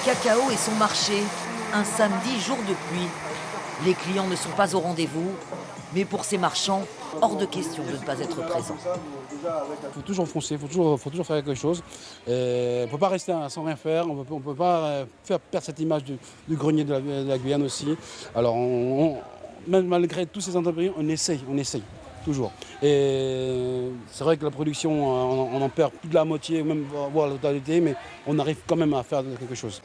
Cacao et son marché, un samedi jour de pluie. Les clients ne sont pas au rendez-vous, mais pour ces marchands, hors de question de ne pas être présents. Il faut toujours foncer, il faut toujours faire quelque chose. On ne peut pas rester sans rien faire, on ne peut pas faire perdre cette image du grenier de la Guyane aussi. Alors même malgré tous ces entreprises, on essaye, toujours. Et c'est vrai que la production, on en perd plus de la moitié, même voire la totalité, mais on arrive quand même à faire quelque chose.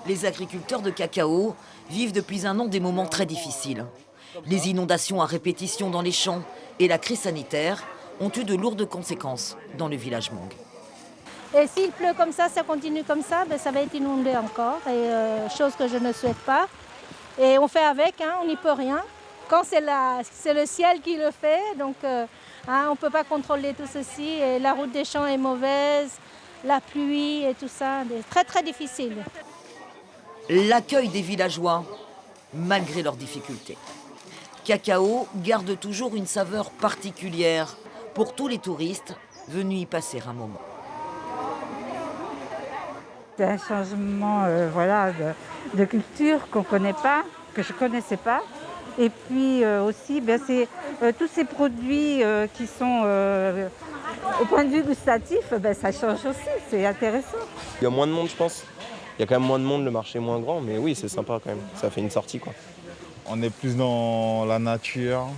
Les agriculteurs de cacao vivent depuis un an des moments très difficiles. Les inondations à répétition dans les champs et la crise sanitaire ont eu de lourdes conséquences dans le village Hmong. Et s'il pleut comme ça continue comme ça, ça va être inondé encore, chose que je ne souhaite pas. Et on fait avec, on n'y peut rien. Quand c'est le ciel qui le fait, donc on ne peut pas contrôler tout ceci. Et la route des champs est mauvaise, la pluie et tout ça, très très difficile. L'accueil des villageois, malgré leurs difficultés. Cacao garde toujours une saveur particulière pour tous les touristes venus y passer un moment. C'est un changement de culture qu'on ne connaît pas, que je ne connaissais pas. Et puis aussi, c'est tous ces produits qui sont, au point de vue gustatif, ça change aussi, c'est intéressant. Il y a moins de monde, je pense. Il y a quand même moins de monde, le marché est moins grand, mais oui, c'est sympa quand même. Ça fait une sortie, quoi. On est plus dans la nature.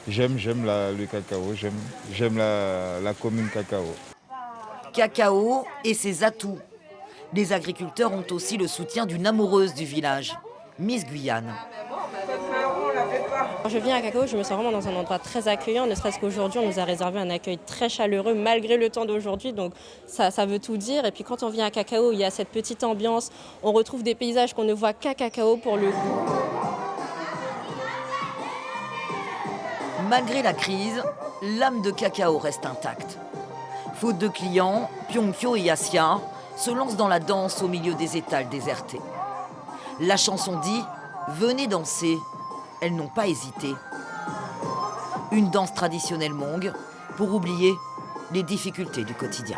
J'aime le cacao, j'aime la commune cacao. Cacao et ses atouts. Les agriculteurs ont aussi le soutien d'une amoureuse du village, Miss Guyane. Quand je viens à Cacao, je me sens vraiment dans un endroit très accueillant, ne serait-ce qu'aujourd'hui, on nous a réservé un accueil très chaleureux malgré le temps d'aujourd'hui, donc ça veut tout dire. Et puis quand on vient à Cacao, il y a cette petite ambiance, on retrouve des paysages qu'on ne voit qu'à Cacao pour le coup. Malgré la crise, l'âme de Cacao reste intacte. Faute de clients, Pyonkyo et Yassia se lancent dans la danse au milieu des étals désertés. La chanson dit « Venez danser ». Elles n'ont pas hésité. Une danse traditionnelle Hmong pour oublier les difficultés du quotidien.